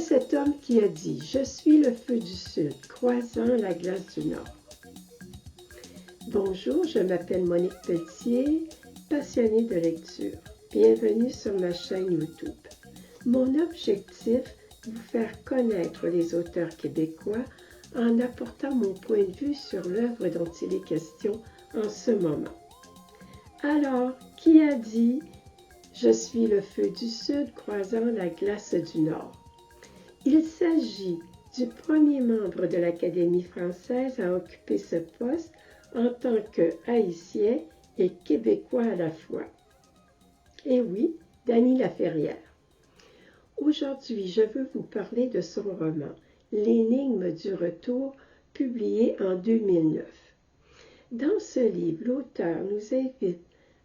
cet homme qui a dit « Je suis le feu du Sud, croisant la glace du Nord ». Bonjour, je m'appelle Monique Pelletier, passionnée de lecture. Bienvenue sur ma chaîne YouTube. Mon objectif, vous faire connaître les auteurs québécois en apportant mon point de vue sur l'œuvre dont il est question en ce moment. Alors, qui a dit « Je suis le feu du Sud croisant la glace du Nord ». Il s'agit du premier membre de l'Académie française à occuper ce poste en tant que Haïtien et Québécois à la fois. Et oui, Dany Laferrière. Aujourd'hui, je veux vous parler de son roman « L'énigme du retour » publié en 2009. Dans ce livre, l'auteur nous invite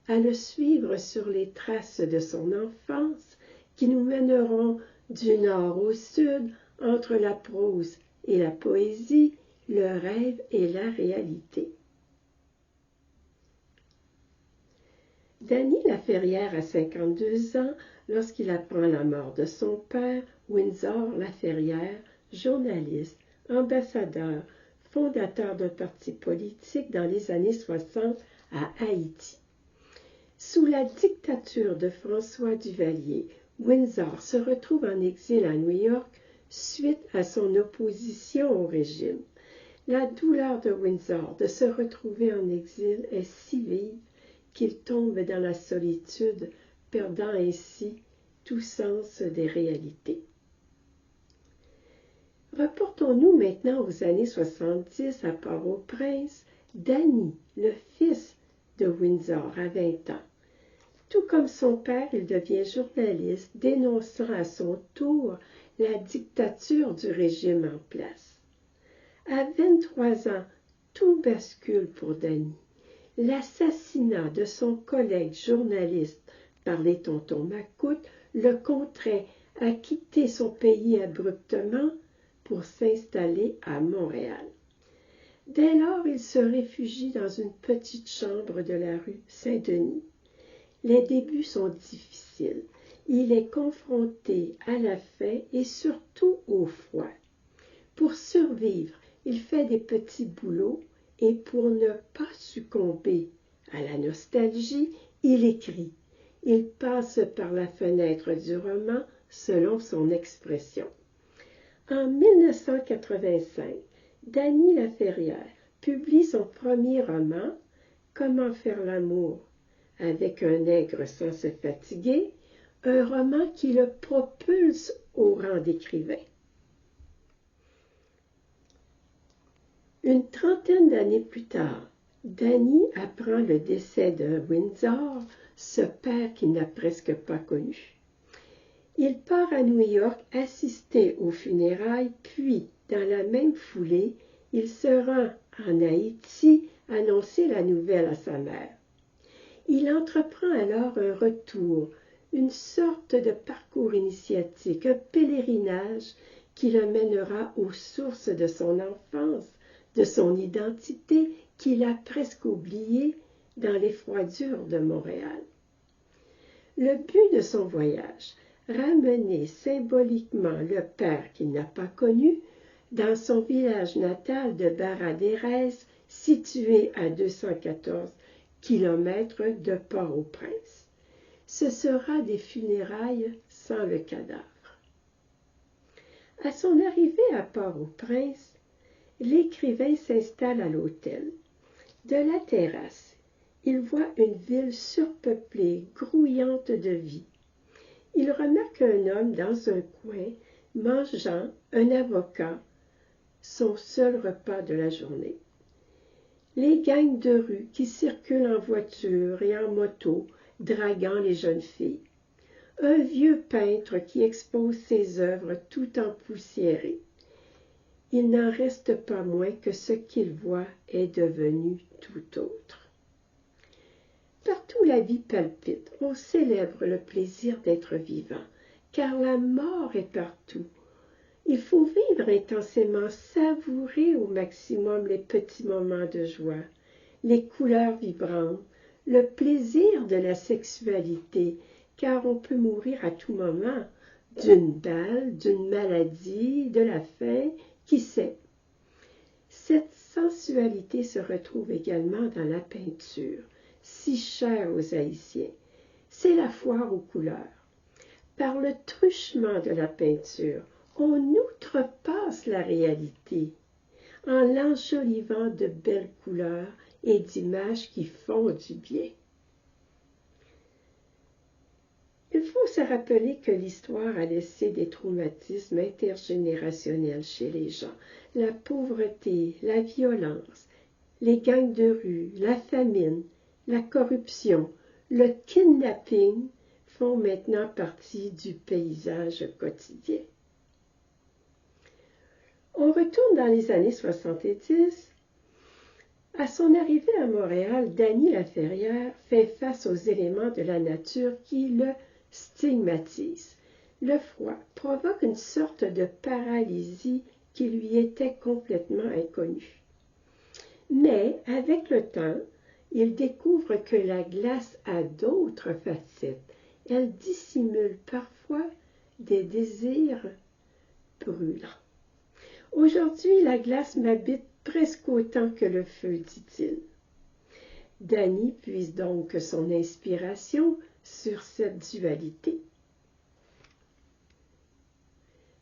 à le suivre sur les traces de son enfance qui nous mèneront du nord au sud, entre la prose et la poésie, le rêve et la réalité. Dany Laferrière a 52 ans lorsqu'il apprend la mort de son père, Windsor Laferrière, journaliste, ambassadeur, fondateur d'un parti politique dans les années 60 à Haïti. Sous la dictature de François Duvalier, Windsor se retrouve en exil à New York suite à son opposition au régime. La douleur de Windsor de se retrouver en exil est si vive qu'il tombe dans la solitude, perdant ainsi tout sens des réalités. Reportons-nous maintenant aux années 70 à Port-au-Prince. Dany, le fils de Windsor, a 20 ans. Tout comme son père, il devient journaliste, dénonçant à son tour la dictature du régime en place. À 23 ans, tout bascule pour Dany. L'assassinat de son collègue journaliste par les tontons Macoutes le contraint à quitter son pays abruptement pour s'installer à Montréal. Dès lors, il se réfugie dans une petite chambre de la rue Saint-Denis. Les débuts sont difficiles. Il est confronté à la faim et surtout au froid. Pour survivre, il fait des petits boulots et pour ne pas succomber à la nostalgie, il écrit. Il passe par la fenêtre du roman selon son expression. En 1985, Dany Laferrière publie son premier roman, Comment faire l'amour avec un nègre sans se fatiguer, un roman qui le propulse au rang d'écrivain. Une trentaine d'années plus tard, Dany apprend le décès de Windsor, ce père qu'il n'a presque pas connu. Il part à New York assister aux funérailles, puis, dans la même foulée, il se rend en Haïti annoncer la nouvelle à sa mère. Il entreprend alors un retour, une sorte de parcours initiatique, un pèlerinage qui le mènera aux sources de son enfance, de son identité qu'il a presque oubliée dans les froidures de Montréal. Le but de son voyage, ramener symboliquement le père qu'il n'a pas connu dans son village natal de Barra-des-Reises, situé à 214 kilomètres de Port-au-Prince. Ce sera des funérailles sans le cadavre. À son arrivée à Port-au-Prince, l'écrivain s'installe à l'hôtel. De la terrasse, il voit une ville surpeuplée, grouillante de vie. Il remarque un homme dans un coin, mangeant un avocat, son seul repas de la journée. Les gangs de rue qui circulent en voiture et en moto, draguant les jeunes filles. Un vieux peintre qui expose ses œuvres tout empoussiérées. Il n'en reste pas moins que ce qu'il voit est devenu tout autre. Partout la vie palpite, on célèbre le plaisir d'être vivant, car la mort est partout. Il faut vivre intensément, savourer au maximum les petits moments de joie, les couleurs vibrantes, le plaisir de la sexualité, car on peut mourir à tout moment, d'une balle, d'une maladie, de la faim, qui sait. Cette sensualité se retrouve également dans la peinture, si chère aux Haïtiens. C'est la foire aux couleurs. Par le truchement de la peinture, on outrepasse la réalité en l'enjolivant de belles couleurs et d'images qui font du bien. Il faut se rappeler que l'histoire a laissé des traumatismes intergénérationnels chez les gens. La pauvreté, la violence, les gangs de rue, la famine, la corruption, le kidnapping font maintenant partie du paysage quotidien. On retourne dans les années 70. À son arrivée à Montréal, Dany Laferrière fait face aux éléments de la nature qui le stigmatisent. Le froid provoque une sorte de paralysie qui lui était complètement inconnue. Mais avec le temps, il découvre que la glace a d'autres facettes. Elle dissimule parfois des désirs brûlants. Aujourd'hui, la glace m'habite presque autant que le feu, dit-il. Dany puise donc son inspiration sur cette dualité.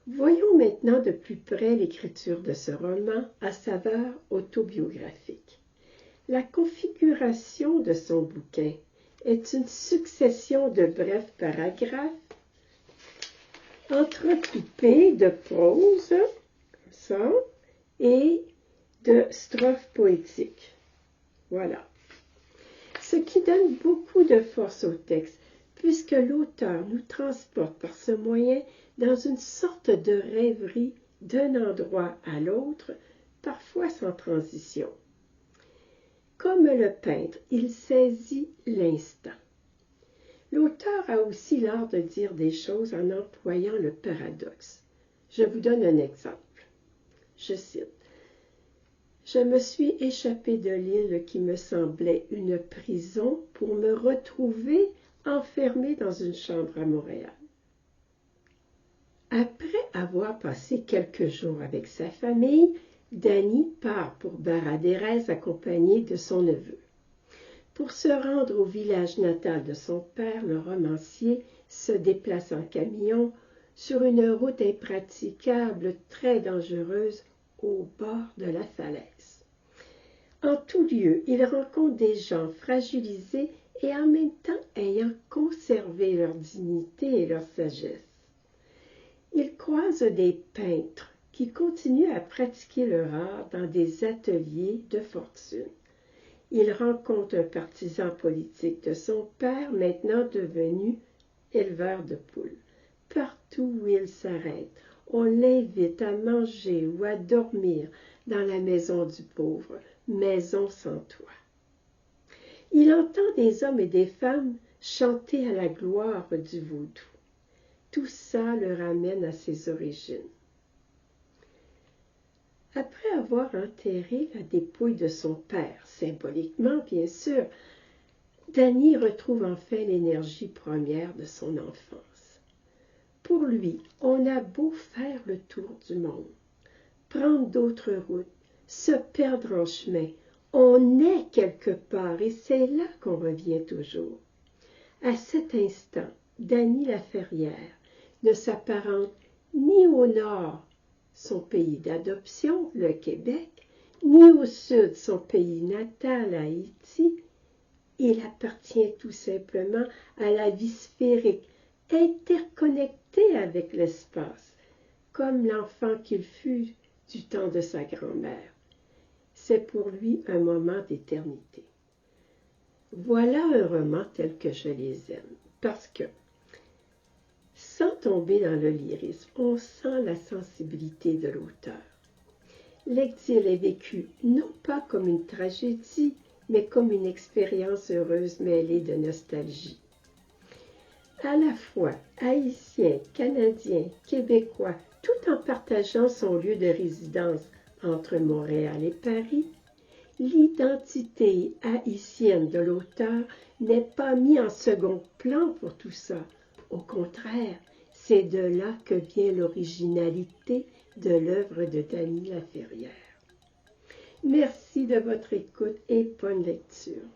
Voyons maintenant de plus près l'écriture de ce roman à saveur autobiographique. La configuration de son bouquin est une succession de brefs paragraphes entrecoupés de prose, comme ça, et de strophes poétiques. Voilà. Ce qui donne beaucoup de force au texte, puisque l'auteur nous transporte par ce moyen dans une sorte de rêverie d'un endroit à l'autre, parfois sans transition. Comme le peintre, il saisit l'instant. L'auteur a aussi l'art de dire des choses en employant le paradoxe. Je vous donne un exemple. Je cite. « Je me suis échappé de l'île qui me semblait une prison pour me retrouver enfermé dans une chambre à Montréal. Après avoir passé quelques jours avec sa famille, Dany part pour Barra-des-Raies accompagné de son neveu. Pour se rendre au village natal de son père, le romancier se déplace en camion sur une route impraticable, très dangereuse, au bord de la falaise. En tout lieu, il rencontre des gens fragilisés et en même temps ayant conservé leur dignité et leur sagesse. Il croise des peintres qui continuent à pratiquer leur art dans des ateliers de fortune. Il rencontre un partisan politique de son père, maintenant devenu éleveur de poules. Partout où il s'arrête, on l'invite à manger ou à dormir dans la maison du pauvre, maison sans toit. Il entend des hommes et des femmes chanter à la gloire du vaudou. Tout ça le ramène à ses origines. Après avoir enterré la dépouille de son père, symboliquement bien sûr, Dany retrouve enfin l'énergie première de son enfance. Pour lui, on a beau faire le tour du monde, prendre d'autres routes, se perdre en chemin, on est quelque part et c'est là qu'on revient toujours. À cet instant, Dany Laferrière ne s'apparente ni au nord, son pays d'adoption, le Québec, ni au sud, son pays natal, Haïti. Il appartient tout simplement à la vie sphérique, interconnecté avec l'espace, comme l'enfant qu'il fut du temps de sa grand-mère. C'est pour lui un moment d'éternité. Voilà un roman tel que je les aime, parce que, sans tomber dans le lyrisme, on sent la sensibilité de l'auteur. L'exil est vécu non pas comme une tragédie, mais comme une expérience heureuse mêlée de nostalgie. À la fois haïtien, canadien, québécois, tout en partageant son lieu de résidence entre Montréal et Paris, l'identité haïtienne de l'auteur n'est pas mise en second plan pour tout ça. Au contraire, C'est de là que vient l'originalité de l'œuvre de Dany Laferrière. Merci de votre écoute et bonne lecture.